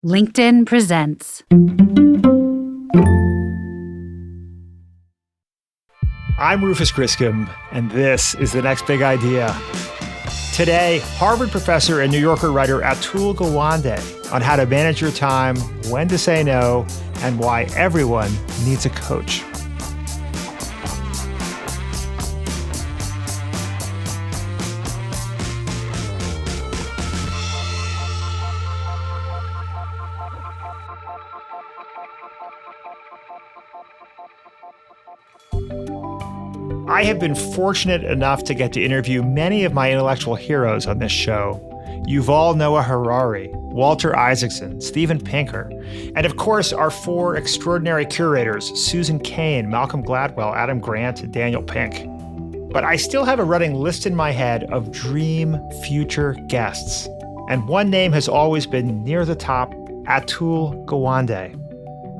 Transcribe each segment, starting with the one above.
LinkedIn presents. I'm Rufus Griscom, and this is The Next Big Idea. Today, Harvard professor and New Yorker writer Atul Gawande on how to manage your time, when to say no, and why everyone needs a coach. I have been fortunate enough to get to interview many of my intellectual heroes on this show. Yuval Noah Harari, Walter Isaacson, Steven Pinker, and of course our four extraordinary curators, Susan Cain, Malcolm Gladwell, Adam Grant, and Daniel Pink. But I still have a running list in my head of dream future guests. And one name has always been near the top, Atul Gawande.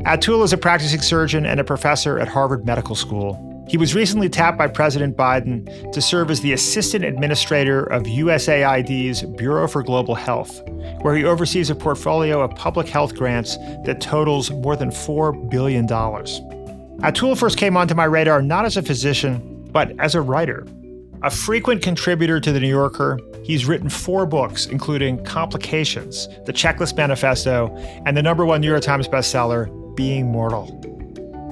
Atul is a practicing surgeon and a professor at Harvard Medical School. He was recently tapped by President Biden to serve as the assistant administrator of USAID's Bureau for Global Health, where he oversees a portfolio of public health grants that totals more than $4 billion. Atul first came onto my radar not as a physician, but as a writer. A frequent contributor to The New Yorker, he's written 4 books, including Complications, The Checklist Manifesto, and the #1 New York Times bestseller, Being Mortal.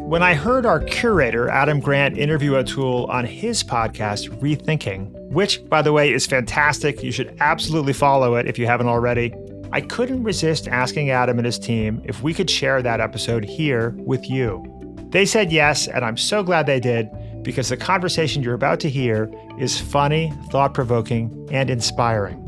When I heard our curator, Adam Grant, interview Atul on his podcast, ReThinking, which, by the way, is fantastic. You should absolutely follow it if you haven't already. I couldn't resist asking Adam and his team if we could share that episode here with you. They said yes, and I'm so glad they did, because the conversation you're about to hear is funny, thought-provoking, and inspiring.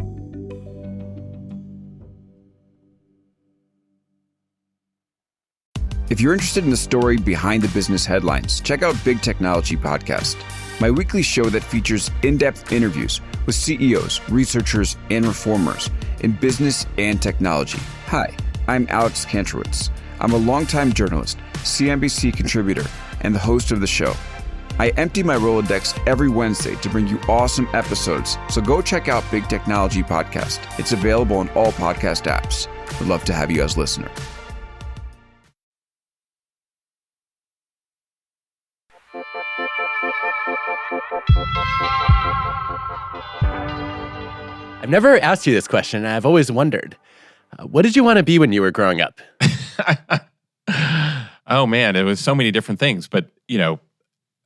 If you're interested in the story behind the business headlines, check out Big Technology Podcast, my weekly show that features in-depth interviews with CEOs, researchers, and reformers in business and technology. Hi, I'm Alex Kantrowitz. I'm a longtime journalist, CNBC contributor, and the host of the show. I empty my Rolodex every Wednesday to bring you awesome episodes, so go check out Big Technology Podcast. It's available on all podcast apps. Would love to have you as a listener. I've never asked you this question, and I've always wondered. What did you want to be when you were growing up? Oh, man, it was so many different things. But,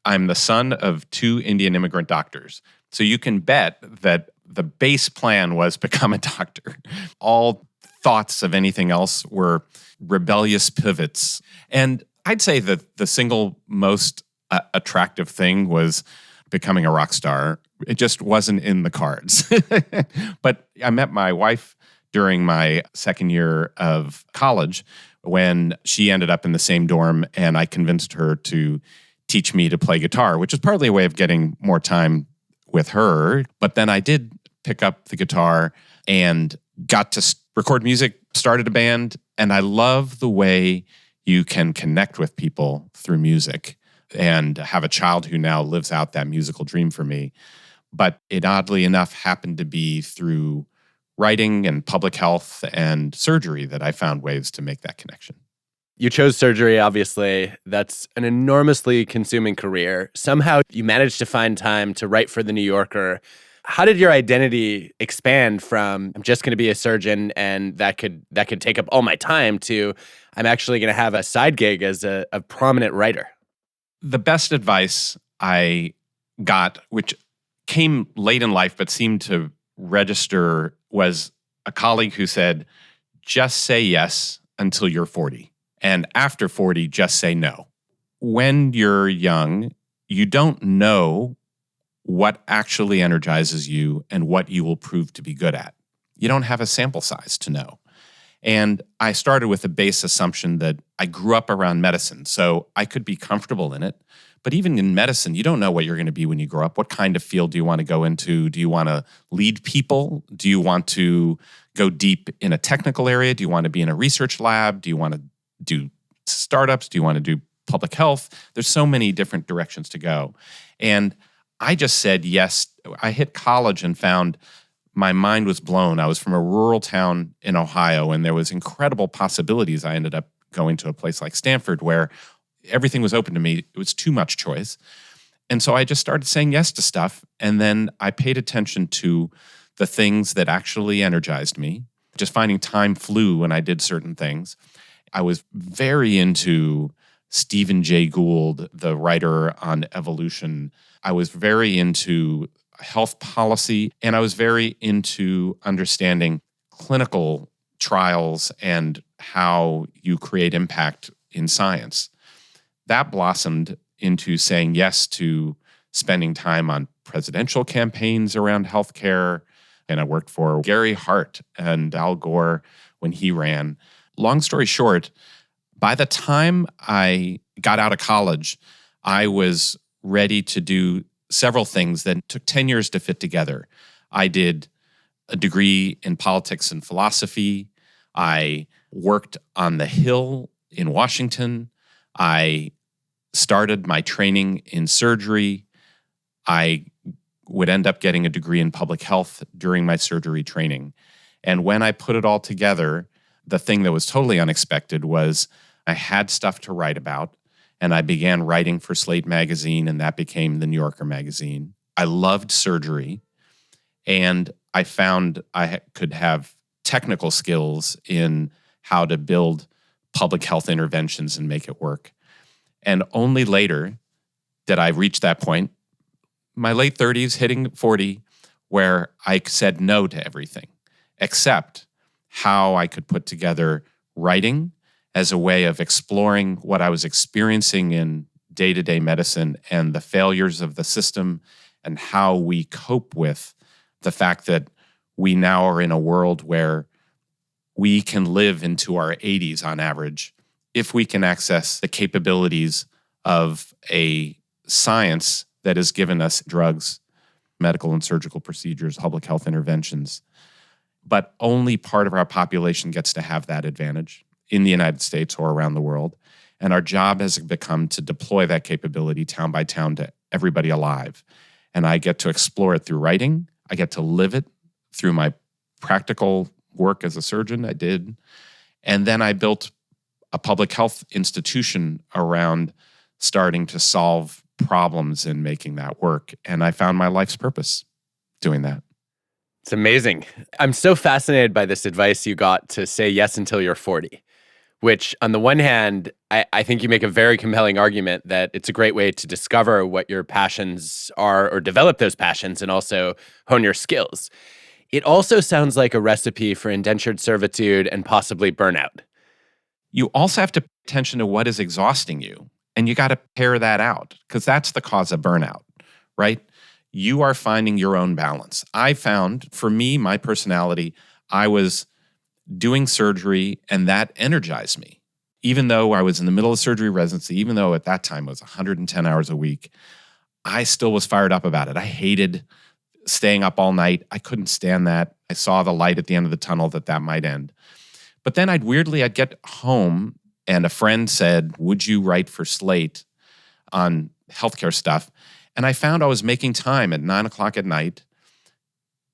I'm the son of 2 Indian immigrant doctors. So you can bet that the base plan was become a doctor. All thoughts of anything else were rebellious pivots. And I'd say that the single most attractive thing was becoming a rock star. It just wasn't in the cards. But I met my wife during my second year of college when she ended up in the same dorm, and I convinced her to teach me to play guitar, which is partly a way of getting more time with her. But then I did pick up the guitar and got to record music, started a band, and I love the way you can connect with people through music and have a child who now lives out that musical dream for me. But it oddly enough happened to be through writing and public health and surgery that I found ways to make that connection. You chose surgery, obviously. That's an enormously consuming career. Somehow you managed to find time to write for The New Yorker. How did your identity expand from I'm just going to be a surgeon and that could take up all my time to I'm actually going to have a side gig as a prominent writer? The best advice I got, which came late in life but seemed to register, was a colleague who said, just say yes until you're 40. And after 40, just say no. When you're young, you don't know what actually energizes you and what you will prove to be good at. You don't have a sample size to know. And I started with a base assumption that I grew up around medicine, so I could be comfortable in it. But even in medicine, you don't know what you're going to be when you grow up. What kind of field do you want to go into? Do you want to lead people? Do you want to go deep in a technical area? Do you want to be in a research lab? Do you want to do startups? Do you want to do public health? There's so many different directions to go. And I just said yes. I hit college and found my mind was blown. I was from a rural town in Ohio, and there was incredible possibilities. I ended up going to a place like Stanford where everything was open to me. It was too much choice. And so I just started saying yes to stuff. And then I paid attention to the things that actually energized me. Just finding time flew when I did certain things. I was very into Stephen Jay Gould, the writer on evolution. I was very into health policy, and I was very into understanding clinical trials and how you create impact in science. That blossomed into saying yes to spending time on presidential campaigns around healthcare. And I worked for Gary Hart and Al Gore when he ran. Long story short, by the time I got out of college, I was ready to do several things that took 10 years to fit together. I did a degree in politics and philosophy. I worked on the Hill in Washington. I started my training in surgery. I would end up getting a degree in public health during my surgery training. And when I put it all together, the thing that was totally unexpected was I had stuff to write about, and I began writing for Slate magazine, and that became the New Yorker magazine. I loved surgery, and I found I could have technical skills in how to build public health interventions and make it work. And only later did I reach that point, my late 30s, hitting 40, where I said no to everything, except how I could put together writing as a way of exploring what I was experiencing in day-to-day medicine and the failures of the system and how we cope with the fact that we now are in a world where we can live into our 80s on average if we can access the capabilities of a science that has given us drugs, medical and surgical procedures, public health interventions. But only part of our population gets to have that advantage in the United States or around the world. And our job has become to deploy that capability town by town to everybody alive. And I get to explore it through writing. I get to live it through my practical work as a surgeon. I did. And then I built a public health institution around starting to solve problems and making that work. And I found my life's purpose doing that. It's amazing. I'm so fascinated by this advice you got to say yes until you're 40, which on the one hand, I think you make a very compelling argument that it's a great way to discover what your passions are or develop those passions and also hone your skills. It also sounds like a recipe for indentured servitude and possibly burnout. You also have to pay attention to what is exhausting you, and you got to pare that out because that's the cause of burnout, right? You are finding your own balance. I found, for me, my personality, I was doing surgery and that energized me. Even though I was in the middle of surgery residency, even though at that time it was 110 hours a week, I still was fired up about it. I hated staying up all night. I couldn't stand that. I saw the light at the end of the tunnel that might end. But then I'd get home and a friend said, would you write for Slate on healthcare stuff? And I found I was making time at 9 o'clock at night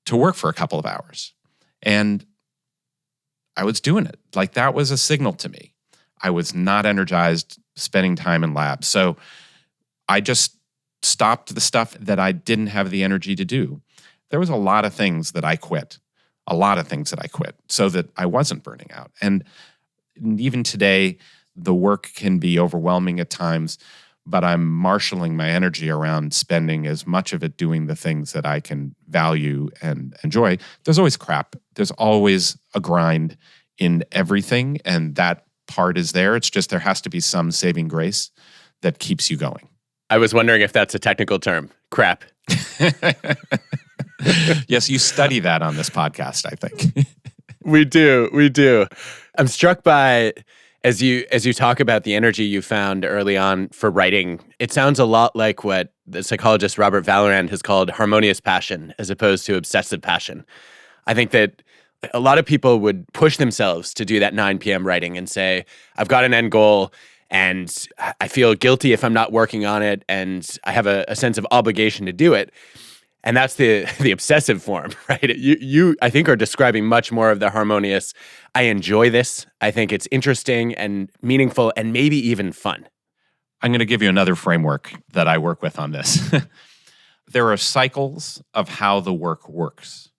to work for a couple of hours. And I was doing it. Like that was a signal to me. I was not energized spending time in labs. So I just stopped the stuff that I didn't have the energy to do. There was a lot of things that I quit, so that I wasn't burning out. And even today, the work can be overwhelming at times, but I'm marshaling my energy around spending as much of it doing the things that I can value and enjoy. There's always crap. There's always a grind in everything, and that part is there. It's just there has to be some saving grace that keeps you going. I was wondering if that's a technical term, crap. Yes, you study that on this podcast, I think. We do. I'm struck by, as you talk about the energy you found early on for writing, it sounds a lot like what the psychologist Robert Vallerand has called harmonious passion as opposed to obsessive passion. I think that a lot of people would push themselves to do that 9 p.m. writing and say, I've got an end goal and I feel guilty if I'm not working on it and I have a sense of obligation to do it. And that's the obsessive form, right? You I think are describing much more of the harmonious. I enjoy this. I think it's interesting and meaningful and maybe even fun. I'm going to give you another framework that I work with on this. There are cycles of how the work works,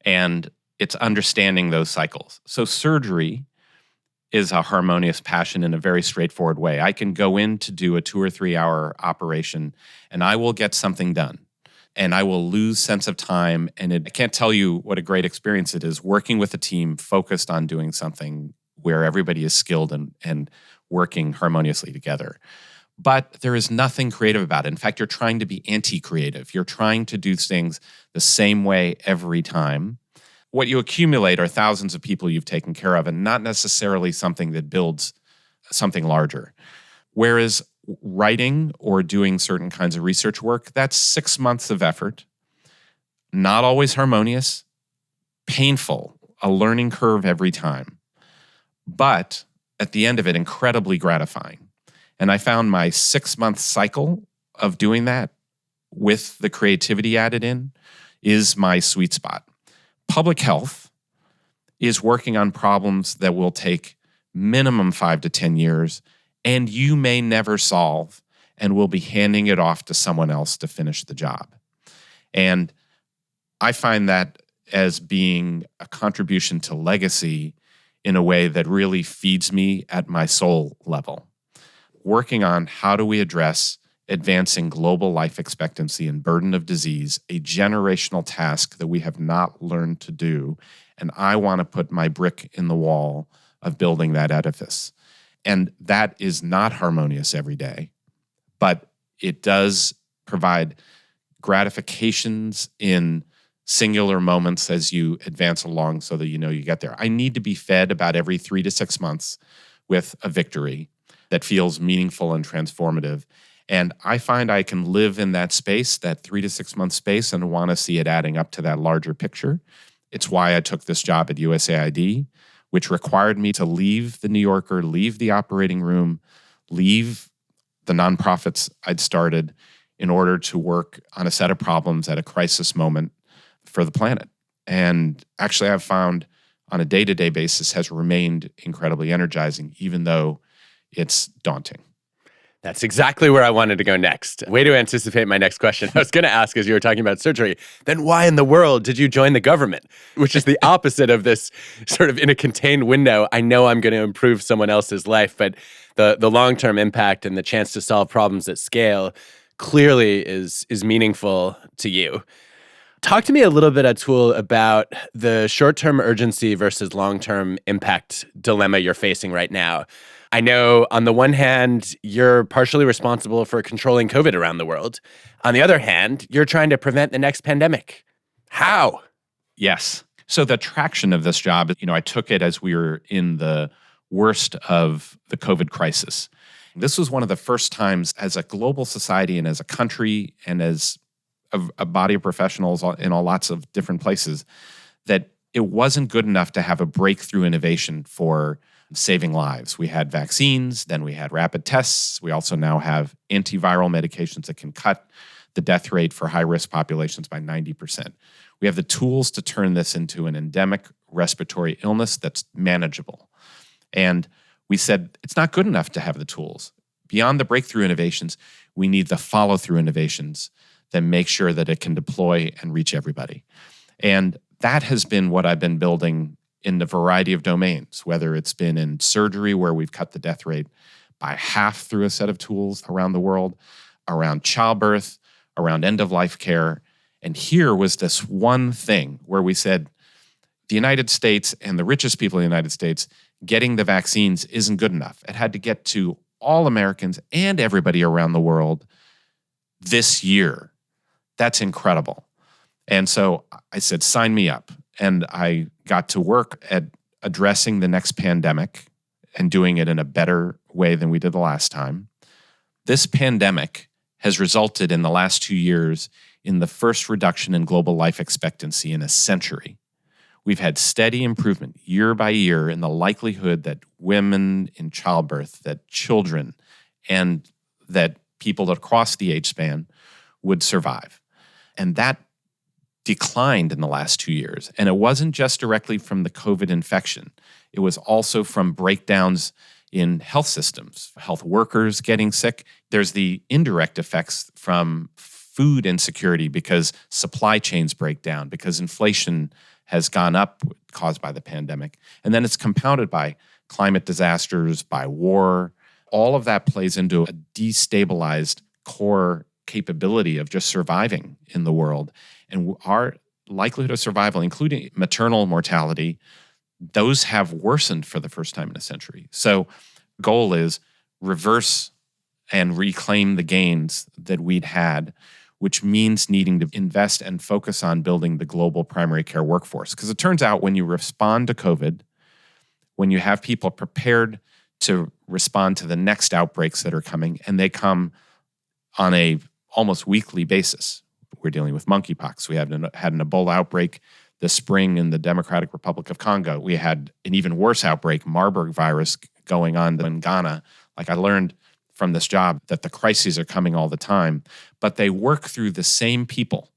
and it's understanding those cycles. So surgery is a harmonious passion in a very straightforward way. I can go in to do a 2 or 3 hour operation, and I will get something done. And I will lose sense of time. And I can't tell you what a great experience it is working with a team focused on doing something where everybody is skilled and working harmoniously together. But there is nothing creative about it. In fact, you're trying to be anti-creative. You're trying to do things the same way every time. What you accumulate are thousands of people you've taken care of, and not necessarily something that builds something larger. Whereas writing or doing certain kinds of research work, that's 6 months of effort, not always harmonious, painful, a learning curve every time, but at the end of it, incredibly gratifying. And I found my 6-month cycle of doing that with the creativity added in is my sweet spot. Public health is working on problems that will take minimum 5 to 10 years, and you may never solve, and we'll be handing it off to someone else to finish the job. And I find that as being a contribution to legacy in a way that really feeds me at my soul level. Working on how do we address advancing global life expectancy and burden of disease, a generational task that we have not learned to do. And I want to put my brick in the wall of building that edifice. And that is not harmonious every day, but it does provide gratifications in singular moments as you advance along so that you know you get there. I need to be fed about every 3 to 6 months with a victory that feels meaningful and transformative. And I find I can live in that space, that 3 to 6 month space, and want to see it adding up to that larger picture. It's why I took this job at USAID, which required me to leave the New Yorker, leave the operating room, leave the nonprofits I'd started in order to work on a set of problems at a crisis moment for the planet. And actually, I've found on a day-to-day basis has remained incredibly energizing, even though it's daunting. That's exactly where I wanted to go next. Way to anticipate my next question. I was going to ask, as you were talking about surgery, then why in the world did you join the government? Which is the opposite of this sort of in a contained window. I know I'm going to improve someone else's life, but the long-term impact and the chance to solve problems at scale clearly is meaningful to you. Talk to me a little bit, Atul, about the short-term urgency versus long-term impact dilemma you're facing right now. I know on the one hand, you're partially responsible for controlling COVID around the world. On the other hand, you're trying to prevent the next pandemic. How? Yes. So the traction of this job, I took it as we were in the worst of the COVID crisis. This was one of the first times as a global society and as a country and as a body of professionals in all lots of different places that it wasn't good enough to have a breakthrough innovation for saving lives. We had vaccines, then we had rapid tests. We also now have antiviral medications that can cut the death rate for high-risk populations by 90%. We have the tools to turn this into an endemic respiratory illness that's manageable. And we said it's not good enough to have the tools. Beyond the breakthrough innovations, we need the follow-through innovations that make sure that it can deploy and reach everybody. And that has been what I've been building in a variety of domains, whether it's been in surgery where we've cut the death rate by half through a set of tools around the world, around childbirth, around end-of-life care. And here was this one thing where we said the United States and the richest people in the United States getting the vaccines isn't good enough. It had to get to all Americans and everybody around the world this year. That's incredible. And so I said, sign me up. And I got to work at addressing the next pandemic and doing it in a better way than we did the last time. This pandemic has resulted in the last 2 years in the first reduction in global life expectancy in a century. We've had steady improvement year by year in the likelihood that women in childbirth, that children, and that people across the age span would survive. And that declined in the last 2 years. And it wasn't just directly from the COVID infection. It was also from breakdowns in health systems, health workers getting sick. There's the indirect effects from food insecurity because supply chains break down, because inflation has gone up caused by the pandemic. And then it's compounded by climate disasters, by war. All of that plays into a destabilized core capability of just surviving in the world. And our likelihood of survival, including maternal mortality, those have worsened for the first time in a century. So goal is reverse and reclaim the gains that we'd had, which means needing to invest and focus on building the global primary care workforce. Because it turns out when you respond to COVID, when you have people prepared to respond to the next outbreaks that are coming, and they come on a almost weekly basis. We're dealing with monkeypox. We had an Ebola outbreak this spring in the Democratic Republic of Congo. We had an even worse outbreak, Marburg virus, going on in Ghana. Like, I learned from this job that the crises are coming all the time, but they work through the same people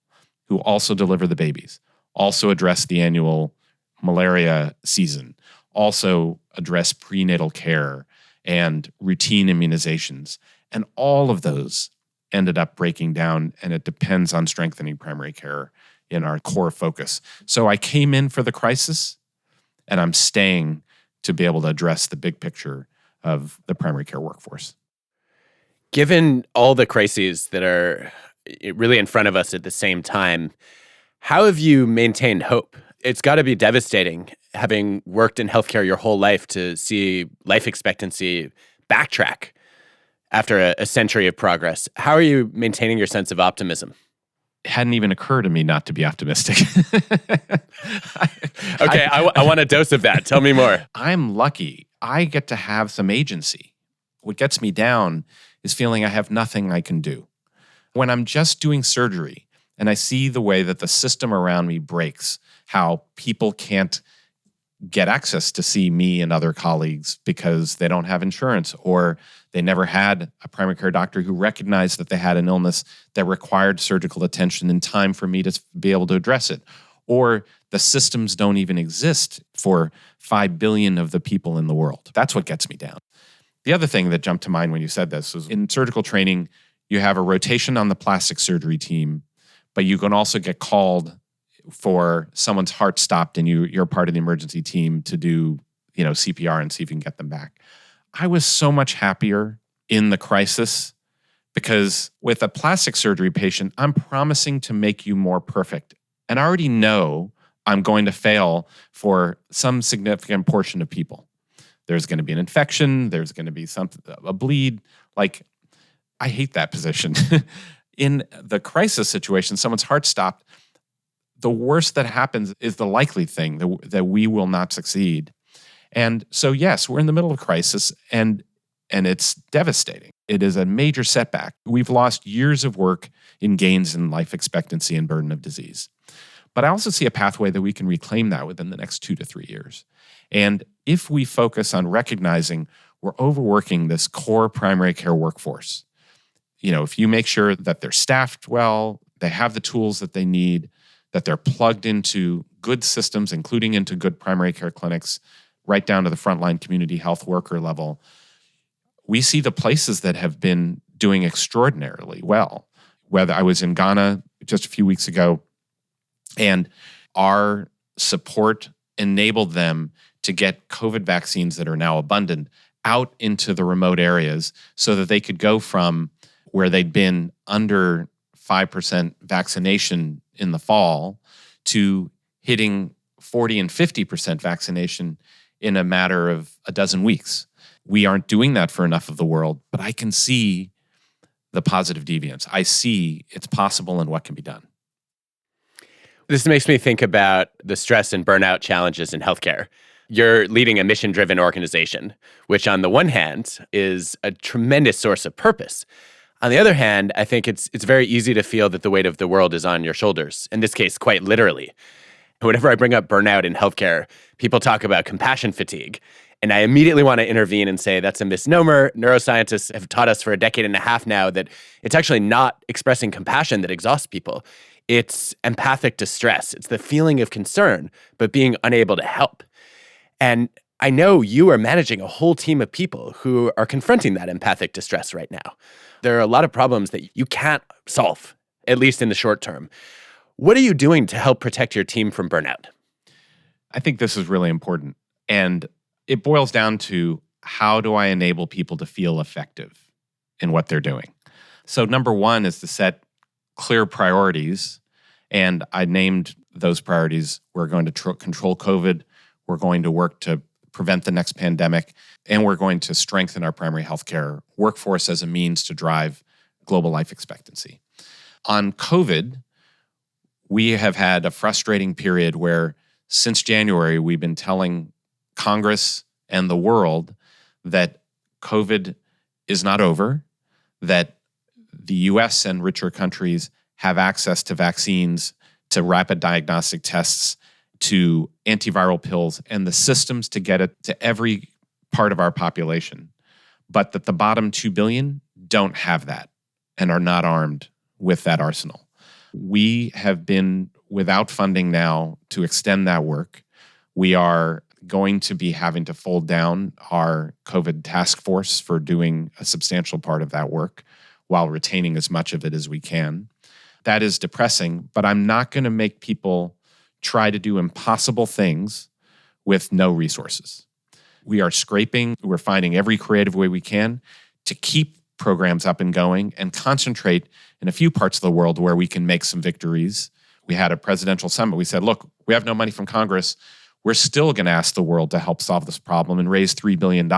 who also deliver the babies, also address the annual malaria season, also address prenatal care and routine immunizations. And all of those ended up breaking down, and it depends on strengthening primary care in our core focus. So I came in for the crisis, and I'm staying to be able to address the big picture of the primary care workforce. Given all the crises that are really in front of us at the same time, how have you maintained hope? It's got to be devastating, having worked in healthcare your whole life, to see life expectancy backtrack after a century of progress. How are you maintaining your sense of optimism? It hadn't even occurred to me not to be optimistic. Okay, I want a dose of that. Tell me more. I'm lucky. I get to have some agency. What gets me down is feeling I have nothing I can do. When I'm just doing surgery and I see the way that the system around me breaks, how people can't get access to see me and other colleagues because they don't have insurance, or they never had a primary care doctor who recognized that they had an illness that required surgical attention in time for me to be able to address it, or the systems don't even exist for 5 billion of the people in the world. That's what gets me down. The other thing that jumped to mind when you said this was, in surgical training, you have a rotation on the plastic surgery team, but you can also get called for someone's heart stopped and you're part of the emergency team to do, CPR and see if you can get them back. I was so much happier in the crisis because with a plastic surgery patient, I'm promising to make you more perfect. And I already know I'm going to fail for some significant portion of people. There's going to be an infection. There's going to be a bleed. Like, I hate that position. In the crisis situation, someone's heart stopped. The worst that happens is the likely thing that we will not succeed. And so, yes, we're in the middle of a crisis, and it's devastating. It is a major setback. We've lost years of work in gains in life expectancy and burden of disease. But I also see a pathway that we can reclaim that within the next 2 to 3 years. And if we focus on recognizing we're overworking this core primary care workforce, if you make sure that they're staffed well, they have the tools that they need, that they're plugged into good systems, including into good primary care clinics, right down to the frontline community health worker level, we see the places that have been doing extraordinarily well. Whether I was in Ghana just a few weeks ago, and our support enabled them to get COVID vaccines that are now abundant out into the remote areas so that they could go from where they'd been under 5% vaccination in the fall to hitting 40 and 50% vaccination in a matter of a dozen weeks. We aren't doing that for enough of the world, but I can see the positive deviance. I see it's possible and what can be done. This makes me think about the stress and burnout challenges in healthcare. You're leading a mission-driven organization, which on the one hand is a tremendous source of purpose. On the other hand, I think it's very easy to feel that the weight of the world is on your shoulders, in this case, quite literally. Whenever I bring up burnout in healthcare, people talk about compassion fatigue. And I immediately want to intervene and say that's a misnomer. Neuroscientists have taught us for a decade and a half now that it's actually not expressing compassion that exhausts people. It's empathic distress. It's the feeling of concern, but being unable to help. And I know you are managing a whole team of people who are confronting that empathic distress right now. There are a lot of problems that you can't solve, at least in the short term. What are you doing to help protect your team from burnout? I think this is really important. And it boils down to, how do I enable people to feel effective in what they're doing? So number one is to set clear priorities. And I named those priorities. We're going to control COVID. We're going to work to prevent the next pandemic. And we're going to strengthen our primary healthcare workforce as a means to drive global life expectancy. On COVID, we have had a frustrating period where since January, we've been telling Congress and the world that COVID is not over, that the US and richer countries have access to vaccines, to rapid diagnostic tests, to antiviral pills, and the systems to get it to every part of our population, but that the bottom 2 billion don't have that and are not armed with that arsenal. We have been without funding now to extend that work. We are going to be having to fold down our COVID task force for doing a substantial part of that work while retaining as much of it as we can. That is depressing, but I'm not going to make people try to do impossible things with no resources. We are scraping, we're finding every creative way we can to keep programs up and going and concentrate in a few parts of the world where we can make some victories. We had a presidential summit. We said, look, we have no money from Congress. We're still going to ask the world to help solve this problem and raise $3 billion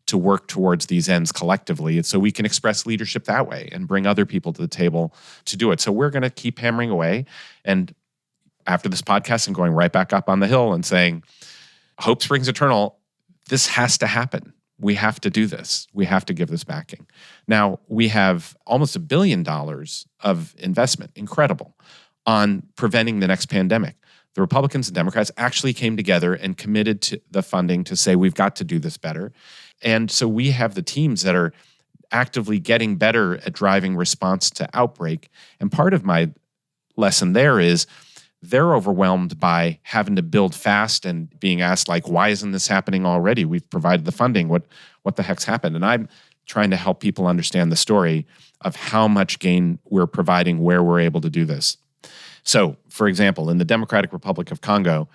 to work towards these ends collectively. And so we can express leadership that way and bring other people to the table to do it. So we're going to keep hammering away. And after this podcast, I'm going right back up on the hill and saying, hope springs eternal. This has to happen. We have to do this. We have to give this backing. Now, we have almost $1 billion of investment, incredible, on preventing the next pandemic. The Republicans and Democrats actually came together and committed to the funding to say we've got to do this better. And so we have the teams that are actively getting better at driving response to outbreak. And part of my lesson there is they're overwhelmed by having to build fast and being asked, like, why isn't this happening already? We've provided the funding. What the heck's happened? And I'm trying to help people understand the story of how much gain we're providing where we're able to do this. So, for example, in the Democratic Republic of Congo,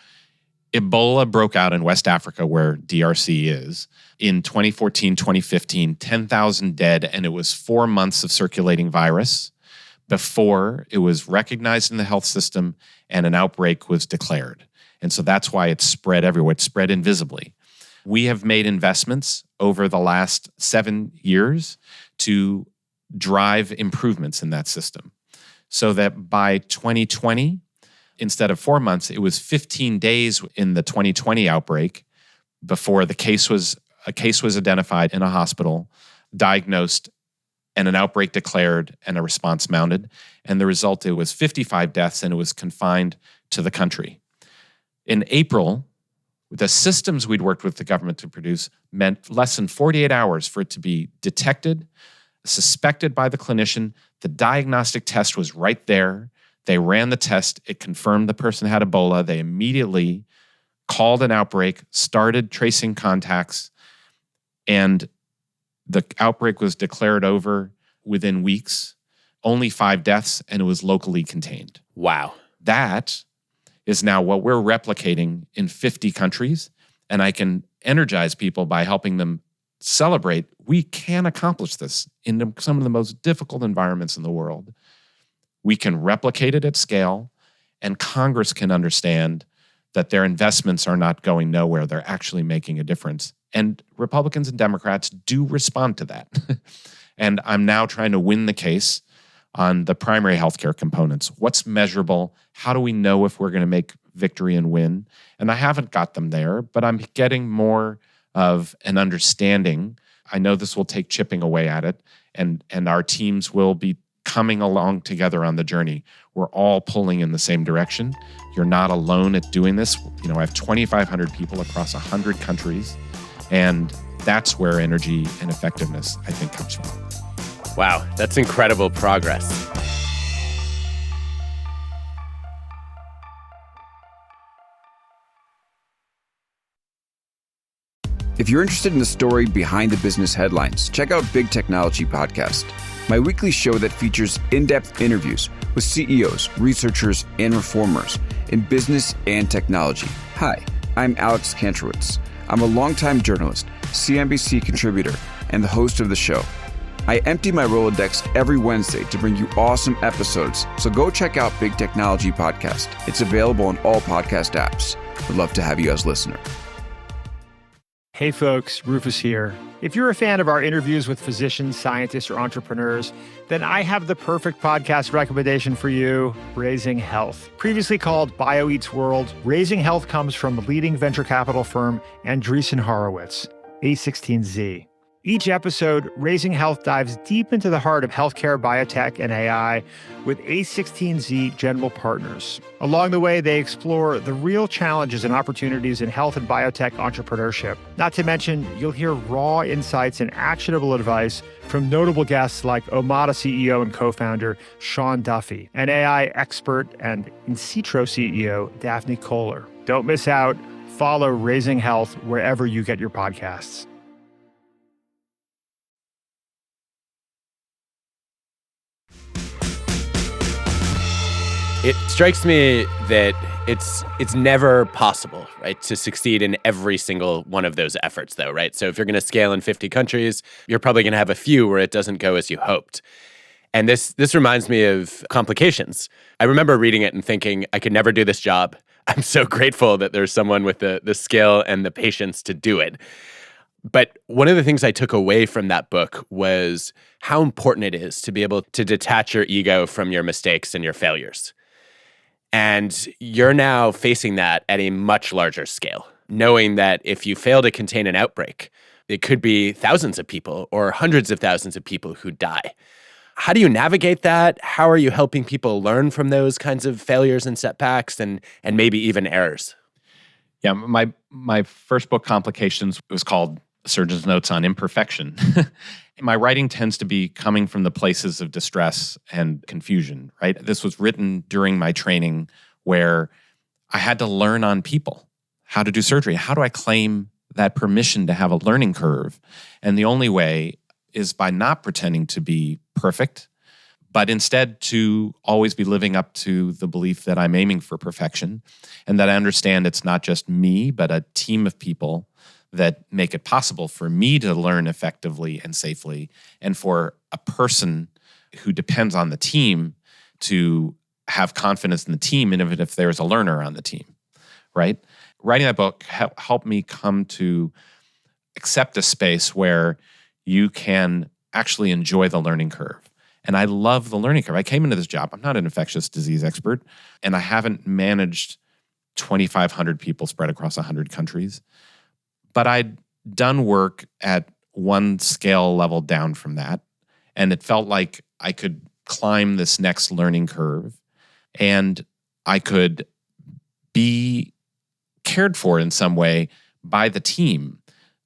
Ebola broke out in West Africa, where DRC is, in 2014, 2015, 10,000 dead, and it was 4 months of circulating virus before it was recognized in the health system and an outbreak was declared. And so that's why it's spread everywhere. It's spread invisibly. We have made investments over the last 7 years to drive improvements in that system, so that by 2020, instead of 4 months, it was 15 days in the 2020 outbreak before a case was identified in a hospital, diagnosed, and an outbreak declared and a response mounted. And the result, it was 55 deaths, and it was confined to the country. In April, the systems we'd worked with the government to produce meant less than 48 hours for it to be detected, suspected by the clinician. The diagnostic test was right there. They ran the test. It confirmed the person had Ebola. They immediately called an outbreak, started tracing contacts, and the outbreak was declared over within weeks. Only 5 deaths, and it was locally contained. Wow. That is now what we're replicating in 50 countries, and I can energize people by helping them celebrate we can accomplish this in some of the most difficult environments in the world. We can replicate it at scale, and Congress can understand that their investments are not going nowhere. They're actually making a difference. And Republicans and Democrats do respond to that. And I'm now trying to win the case on the primary healthcare components. What's measurable? How do we know if we're going to make victory and win? And I haven't got them there, but I'm getting more of an understanding. I know this will take chipping away at it, and our teams will be coming along together on the journey. We're all pulling in the same direction. You're not alone at doing this. You know, I have 2,500 people across 100 countries, and that's where energy and effectiveness, I think, comes from. Wow, that's incredible progress. If you're interested in the story behind the business headlines, check out Big Technology Podcast, my weekly show that features in-depth interviews with CEOs, researchers, and reformers in business and technology. Hi, I'm Alex Kantrowitz. I'm a longtime journalist, CNBC contributor, and the host of the show. I empty my Rolodex every Wednesday to bring you awesome episodes, so go check out Big Technology Podcast. It's available on all podcast apps. Would love to have you as a listener. Hey folks, Rufus here. If you're a fan of our interviews with physicians, scientists, or entrepreneurs, then I have the perfect podcast recommendation for you, Raising Health. Previously called BioEats World, Raising Health comes from leading venture capital firm Andreessen Horowitz, A16Z. Each episode, Raising Health dives deep into the heart of healthcare, biotech, and AI with A16Z general partners. Along the way, they explore the real challenges and opportunities in health and biotech entrepreneurship. Not to mention, you'll hear raw insights and actionable advice from notable guests like Omada CEO and co-founder Sean Duffy, and AI expert and In-Sitro CEO Daphne Kohler. Don't miss out. Follow Raising Health wherever you get your podcasts. It strikes me that it's never possible, right, to succeed in every single one of those efforts, though, right? So if you're going to scale in 50 countries, you're probably going to have a few where it doesn't go as you hoped. And this reminds me of Complications. I remember reading it and thinking, I could never do this job. I'm so grateful that there's someone with the skill and the patience to do it. But one of the things I took away from that book was how important it is to be able to detach your ego from your mistakes and your failures. And you're now facing that at a much larger scale, knowing that if you fail to contain an outbreak, it could be thousands of people or hundreds of thousands of people who die. How do you navigate that? How are you helping people learn from those kinds of failures and setbacks and maybe even errors? Yeah, my first book, Complications, was called Surgeon's Notes on Imperfection. My writing tends to be coming from the places of distress and confusion, right? This was written during my training where I had to learn on people how to do surgery. How do I claim that permission to have a learning curve? And the only way is by not pretending to be perfect, but instead to always be living up to the belief that I'm aiming for perfection and that I understand it's not just me, but a team of people that make it possible for me to learn effectively and safely, and for a person who depends on the team to have confidence in the team, and even if there's a learner on the team, right? Writing that book helped me come to accept a space where you can actually enjoy the learning curve. And I love the learning curve. I came into this job, I'm not an infectious disease expert, and I haven't managed 2,500 people spread across 100 countries. But I'd done work at one scale level down from that, and it felt like I could climb this next learning curve, and I could be cared for in some way by the team.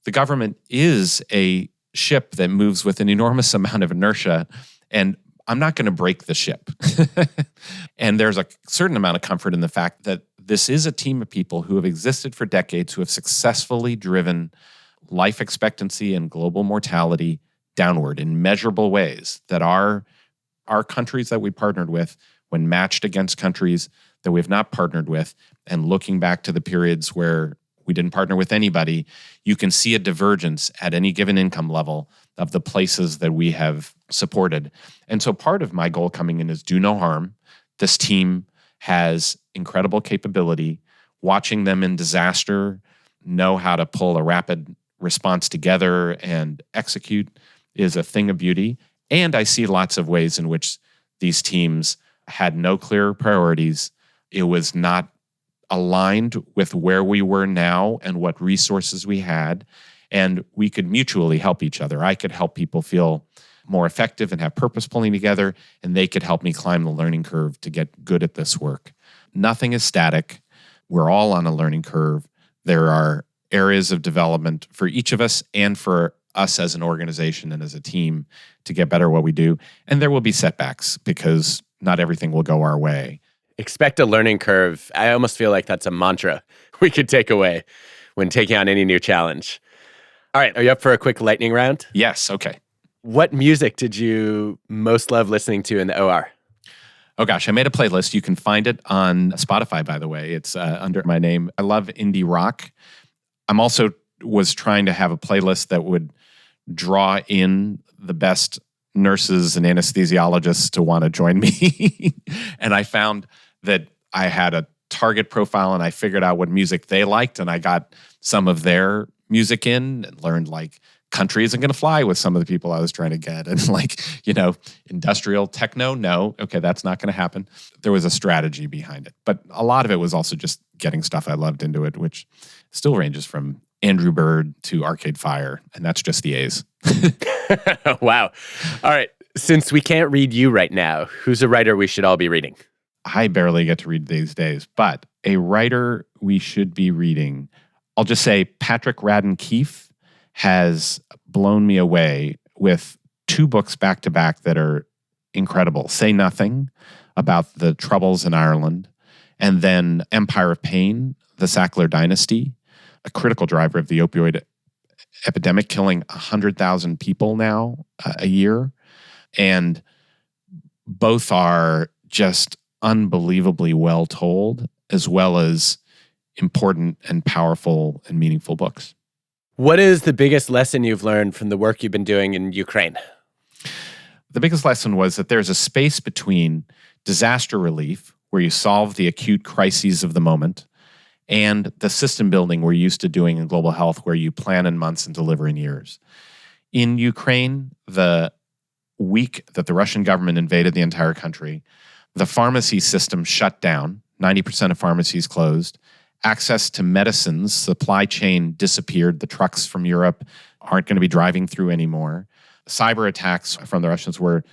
The government is a ship that moves with an enormous amount of inertia, and I'm not going to break the ship. And there's a certain amount of comfort in the fact that this is a team of people who have existed for decades, who have successfully driven life expectancy and global mortality downward in measurable ways, that our countries that we partnered with, when matched against countries that we have not partnered with, and looking back to the periods where we didn't partner with anybody, you can see a divergence at any given income level of the places that we have supported. And so part of my goal coming in is do no harm. This team has incredible capability. Watching them in disaster know how to pull a rapid response together and execute is a thing of beauty. And I see lots of ways in which these teams had no clear priorities. It was not aligned with where we were now and what resources we had. And we could mutually help each other. I could help people feel more effective and have purpose pulling together, and they could help me climb the learning curve to get good at this work. Nothing is static. We're all on a learning curve. There are areas of development for each of us and for us as an organization and as a team to get better at what we do. And there will be setbacks because not everything will go our way. Expect a learning curve. I almost feel like that's a mantra we could take away when taking on any new challenge. All right, are you up for a quick lightning round? Yes, okay. What music did you most love listening to in the OR? Oh gosh, I made a playlist. You can find it on Spotify, by the way. It's under my name. I love indie rock. I'm also was trying to have a playlist that would draw in the best nurses and anesthesiologists to want to join me. And I found that I had a target profile and I figured out what music they liked and I got some of their music in and learned like country isn't going to fly with some of the people I was trying to get. And like, industrial techno, no, okay, that's not going to happen. There was a strategy behind it. But a lot of it was also just getting stuff I loved into it, which still ranges from Andrew Bird to Arcade Fire. And that's just the A's. Wow. All right. Since we can't read you right now, who's a writer we should all be reading? I barely get to read these days, but a writer we should be reading, I'll just say Patrick Radden Keefe has blown me away with 2 books back to back that are incredible. Say Nothing, about the Troubles in Ireland, and then Empire of Pain, the Sackler Dynasty, a critical driver of the opioid epidemic, killing 100,000 people now a year. And both are just unbelievably well told, as well as important and powerful and meaningful books. What is the biggest lesson you've learned from the work you've been doing in Ukraine? The biggest lesson was that there's a space between disaster relief, where you solve the acute crises of the moment, and the system building we're used to doing in global health, where you plan in months and deliver in years. In Ukraine, the week that the Russian government invaded the entire country, the pharmacy system shut down, 90% of pharmacies closed, access to medicines, supply chain disappeared, the trucks from Europe aren't going to be driving through anymore. Cyber attacks from the Russians were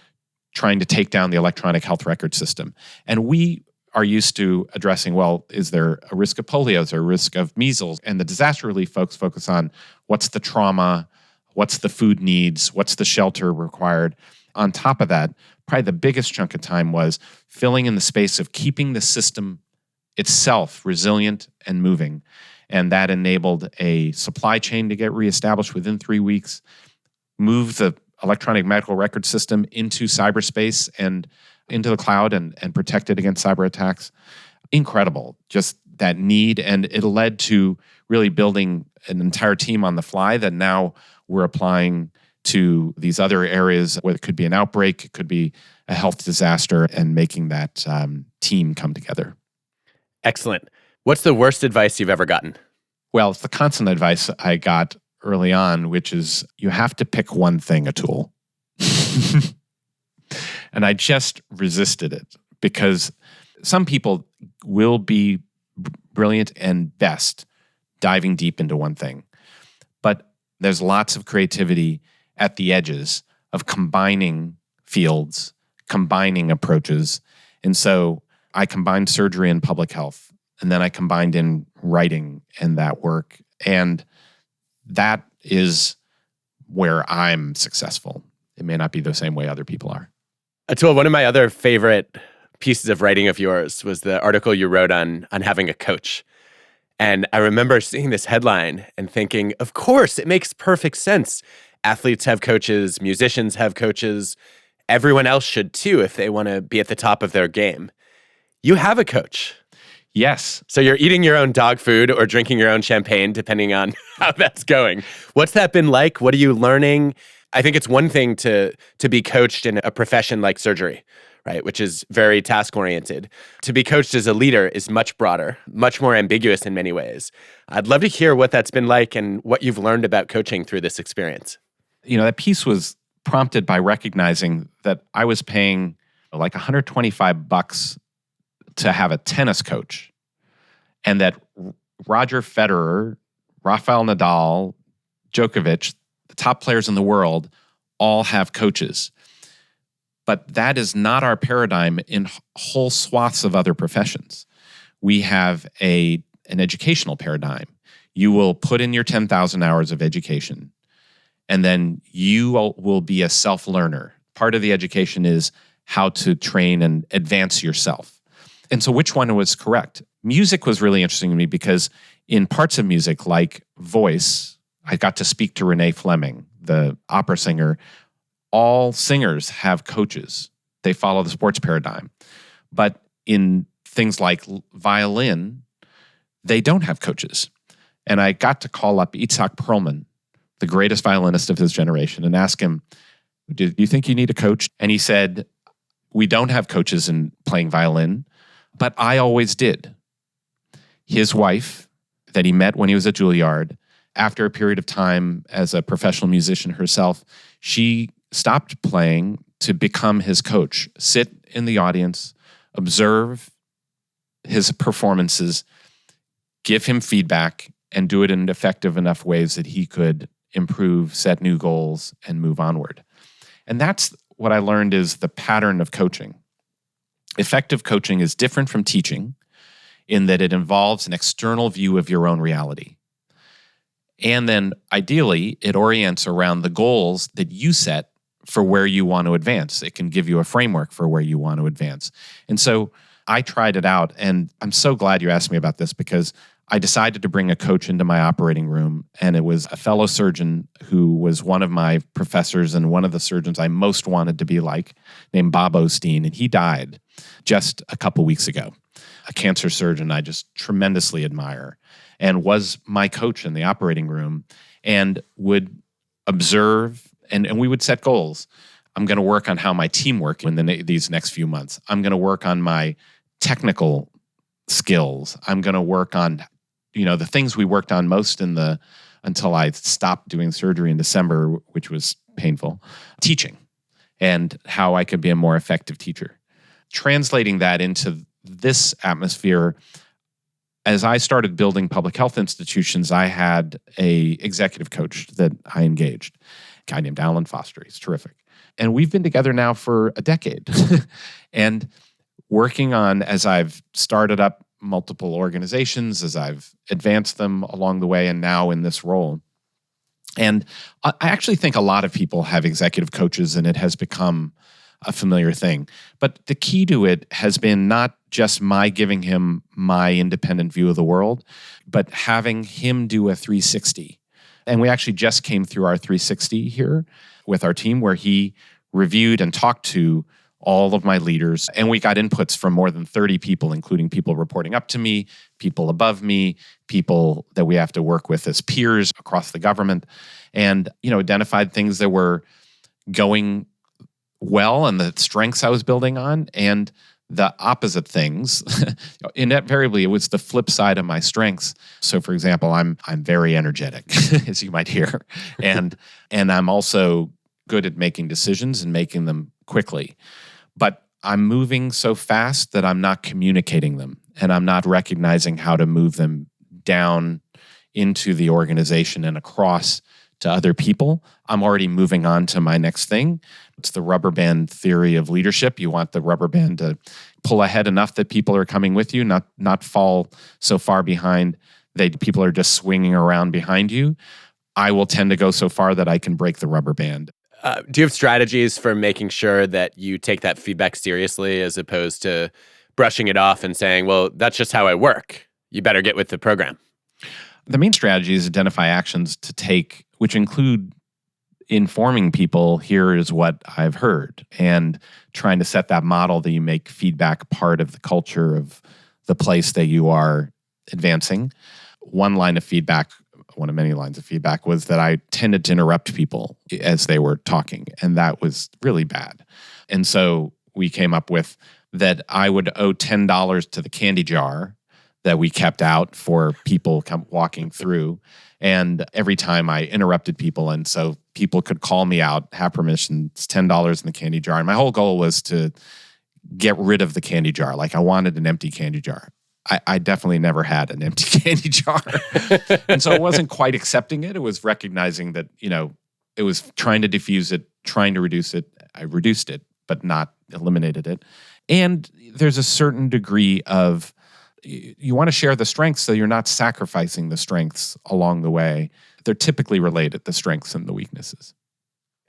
trying to take down the electronic health record system. And we are used to addressing, well, is there a risk of polio? Is there a risk of measles? And the disaster relief folks focus on what's the trauma, what's the food needs, what's the shelter required. On top of that, probably the biggest chunk of time was filling in the space of keeping the system itself resilient and moving. And that enabled a supply chain to get reestablished within 3 weeks, move the electronic medical record system into cyberspace and into the cloud and protect it against cyber attacks. Incredible, just that need. And it led to really building an entire team on the fly that now we're applying to these other areas where it could be an outbreak, it could be a health disaster, and making that team come together. Excellent. What's the worst advice you've ever gotten? Well, it's the constant advice I got early on, which is you have to pick one thing, Atul. And I just resisted it because some people will be brilliant and best diving deep into one thing. But there's lots of creativity at the edges of combining fields, combining approaches. And so I combined surgery and public health, and then I combined in writing and that work. And that is where I'm successful. It may not be the same way other people are. Atul, one of my other favorite pieces of writing of yours was the article you wrote on having a coach. And I remember seeing this headline and thinking, of course, it makes perfect sense. Athletes have coaches, musicians have coaches. Everyone else should too if they want to be at the top of their game. You have a coach. Yes. So you're eating your own dog food or drinking your own champagne, depending on how that's going. What's that been like? What are you learning? I think it's one thing to be coached in a profession like surgery, right, which is very task-oriented. To be coached as a leader is much broader, much more ambiguous in many ways. I'd love to hear what that's been like and what you've learned about coaching through this experience. That piece was prompted by recognizing that I was paying like $125 to have a tennis coach, and that Roger Federer, Rafael Nadal, Djokovic, the top players in the world, all have coaches. But that is not our paradigm in whole swaths of other professions. We have an educational paradigm. You will put in your 10,000 hours of education, and then you will be a self-learner. Part of the education is how to train and advance yourself. And so which one was correct? Music was really interesting to me because in parts of music, like voice, I got to speak to Renee Fleming, the opera singer. All singers have coaches. They follow the sports paradigm. But in things like violin, they don't have coaches. And I got to call up Itzhak Perlman, the greatest violinist of his generation, and ask him, do you think you need a coach? And he said, we don't have coaches in playing violin, but I always did. His wife, that he met when he was at Juilliard, after a period of time as a professional musician herself, she stopped playing to become his coach, sit in the audience, observe his performances, give him feedback, and do it in effective enough ways that he could improve, set new goals, and move onward. And that's what I learned is the pattern of coaching. Effective coaching is different from teaching in that it involves an external view of your own reality. And then ideally, it orients around the goals that you set for where you want to advance. It can give you a framework for where you want to advance. And so I tried it out, and I'm so glad you asked me about this because I decided to bring a coach into my operating room, and it was a fellow surgeon who was one of my professors and one of the surgeons I most wanted to be like, named Bob Osteen, and he died just a couple weeks ago. A cancer surgeon I just tremendously admire, and was my coach in the operating room, and would observe, and we would set goals. I'm going to work on how my team works in these next few months. I'm going to work on my technical skills. I'm going to work on, the things we worked on most until I stopped doing surgery in December, which was painful, teaching, and how I could be a more effective teacher. Translating that into this atmosphere, as I started building public health institutions, I had a executive coach that I engaged, a guy named Alan Foster. He's terrific. And we've been together now for a decade. And working on, as I've started up multiple organizations, as I've advanced them along the way, and now in this role. And I actually think a lot of people have executive coaches, and it has become a familiar thing. But the key to it has been not just my giving him my independent view of the world, but having him do a 360. And we actually just came through our 360 here with our team, where he reviewed and talked to all of my leaders. And we got inputs from more than 30 people, including people reporting up to me, people above me, people that we have to work with as peers across the government, and identified things that were going well and the strengths I was building on, and the opposite things. Invariably, it was the flip side of my strengths. So, for example, I'm very energetic, as you might hear, and I'm also good at making decisions and making them quickly. But I'm moving so fast that I'm not communicating them, and I'm not recognizing how to move them down into the organization and across to other people. I'm already moving on to my next thing. It's the rubber band theory of leadership. You want the rubber band to pull ahead enough that people are coming with you, not fall so far behind that people are just swinging around behind you. I will tend to go so far that I can break the rubber band. Do you have strategies for making sure that you take that feedback seriously as opposed to brushing it off and saying, well, that's just how I work. You better get with the program? The main strategy is identify actions to take, which include informing people, here is what I've heard, and trying to set that model that you make feedback part of the culture of the place that you are advancing. One line of feedback, one of many lines of feedback, was that I tended to interrupt people as they were talking, and that was really bad. And so we came up with that I would owe $10 to the candy jar that we kept out for people walking through. And every time I interrupted people, and so people could call me out, have permission, it's $10 in the candy jar. And my whole goal was to get rid of the candy jar. Like, I wanted an empty candy jar. I definitely never had an empty candy jar. And so it wasn't quite accepting it. It was recognizing that, it was trying to diffuse it, trying to reduce it. I reduced it, but not eliminated it. And there's a certain degree of, you want to share the strengths so you're not sacrificing the strengths along the way. They're typically related, the strengths and the weaknesses.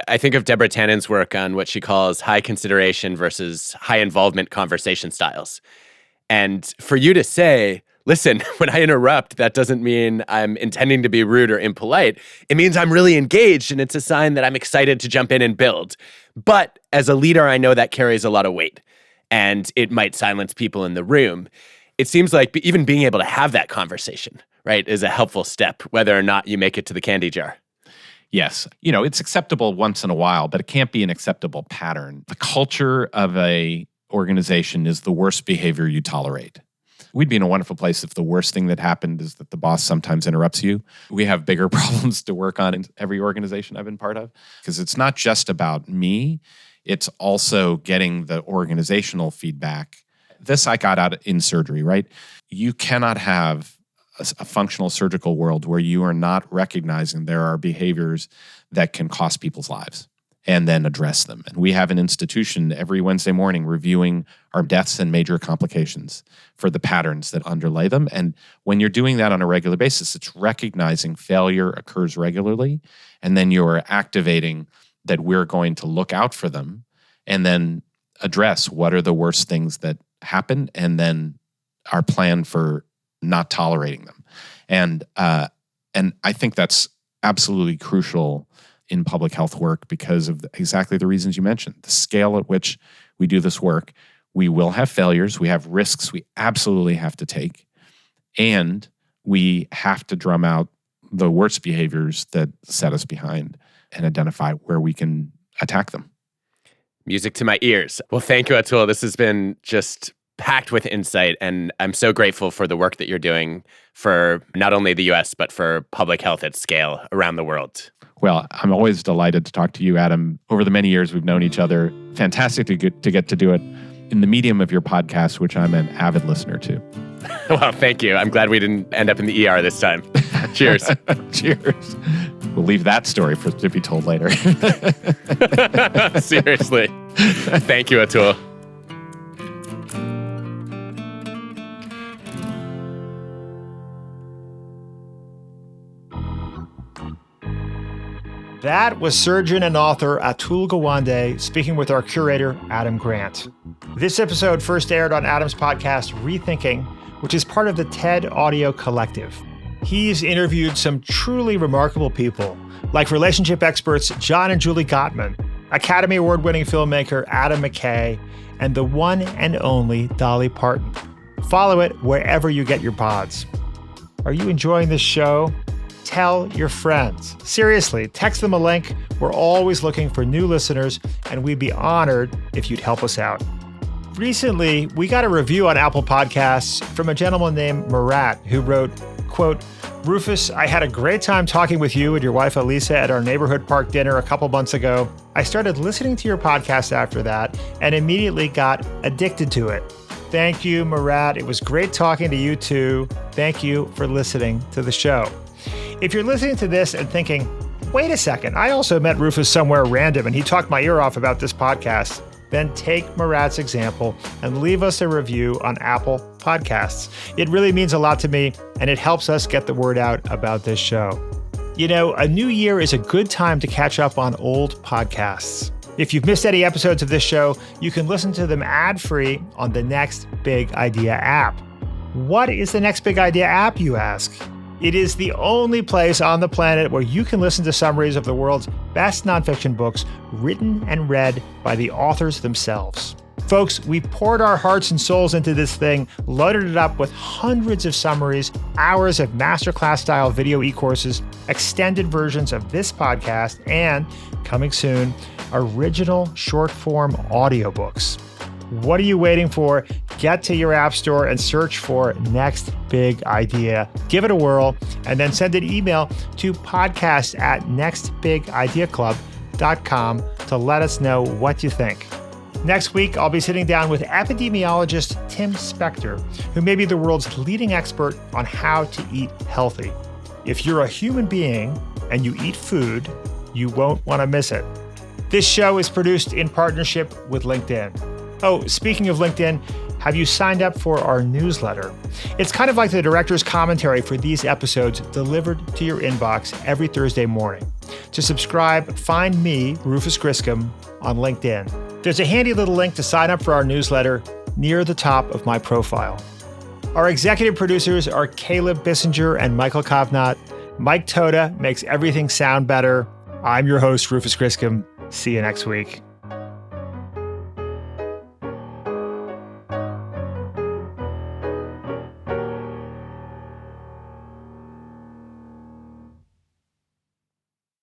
I think of Deborah Tannen's work on what she calls high consideration versus high involvement conversation styles. And for you to say, listen, when I interrupt, that doesn't mean I'm intending to be rude or impolite. It means I'm really engaged, and it's a sign that I'm excited to jump in and build. But as a leader, I know that carries a lot of weight, and it might silence people in the room. It seems like even being able to have that conversation, right, is a helpful step, whether or not you make it to the candy jar. Yes. It's acceptable once in a while, but it can't be an acceptable pattern. The culture of a organization is the worst behavior you tolerate. We'd be in a wonderful place if the worst thing that happened is that the boss sometimes interrupts you. We have bigger problems to work on in every organization I've been part of, because it's not just about me. It's also getting the organizational feedback. This I got out in surgery, right? You cannot have a functional surgical world where you are not recognizing there are behaviors that can cost people's lives and then address them. And we have an institution every Wednesday morning reviewing our deaths and major complications for the patterns that underlay them. And when you're doing that on a regular basis, it's recognizing failure occurs regularly, and then you're activating that we're going to look out for them and then address what are the worst things that happen, and then our plan for not tolerating them. And I think that's absolutely crucial in public health work because of exactly the reasons you mentioned. The scale at which we do this work, we will have failures, we have risks we absolutely have to take, and we have to drum out the worst behaviors that set us behind and identify where we can attack them. Music to my ears. Well, thank you, Atul. This has been just packed with insight, and I'm so grateful for the work that you're doing for not only the US, but for public health at scale around the world. Well, I'm always delighted to talk to you, Adam. Over the many years we've known each other, fantastic to get to do it in the medium of your podcast, which I'm an avid listener to. Well, thank you. I'm glad we didn't end up in the ER this time. Cheers. Cheers. We'll leave that story to be told later. Seriously. Thank you, Atul. That was surgeon and author Atul Gawande speaking with our curator, Adam Grant. This episode first aired on Adam's podcast, ReThinking, which is part of the TED Audio Collective. He's interviewed some truly remarkable people, like relationship experts John and Julie Gottman, Academy Award-winning filmmaker Adam McKay, and the one and only Dolly Parton. Follow it wherever you get your pods. Are you enjoying this show? Tell your friends. Seriously, text them a link. We're always looking for new listeners, and we'd be honored if you'd help us out. Recently, we got a review on Apple Podcasts from a gentleman named Murat who wrote, quote, "Rufus, I had a great time talking with you and your wife Elisa at our neighborhood park dinner a couple months ago. I started listening to your podcast after that and immediately got addicted to it. Thank you, Murat. It was great talking to you too. Thank you for listening to the show." If you're listening to this and thinking, wait a second, I also met Rufus somewhere random and he talked my ear off about this podcast, then take Murat's example and leave us a review on Apple Podcasts. It really means a lot to me, and it helps us get the word out about this show. You know, a new year is a good time to catch up on old podcasts. If you've missed any episodes of this show, you can listen to them ad-free on the Next Big Idea app. What is the Next Big Idea app, you ask? It is the only place on the planet where you can listen to summaries of the world's best nonfiction books written and read by the authors themselves. Folks, we poured our hearts and souls into this thing, loaded it up with hundreds of summaries, hours of masterclass-style video e-courses, extended versions of this podcast, and, coming soon, original short-form audiobooks. What are you waiting for? Get to your app store and search for Next Big Idea. Give it a whirl, and then send an email to podcast@nextbigideaclub.com to let us know what you think. Next week, I'll be sitting down with epidemiologist Tim Spector, who may be the world's leading expert on how to eat healthy. If you're a human being and you eat food, you won't want to miss it. This show is produced in partnership with LinkedIn. Oh, speaking of LinkedIn, have you signed up for our newsletter? It's kind of like the director's commentary for these episodes delivered to your inbox every Thursday morning. To subscribe, find me, Rufus Griscom, on LinkedIn. There's a handy little link to sign up for our newsletter near the top of my profile. Our executive producers are Caleb Bissinger and Michael Kovnat. Mike Toda makes everything sound better. I'm your host, Rufus Griscom. See you next week.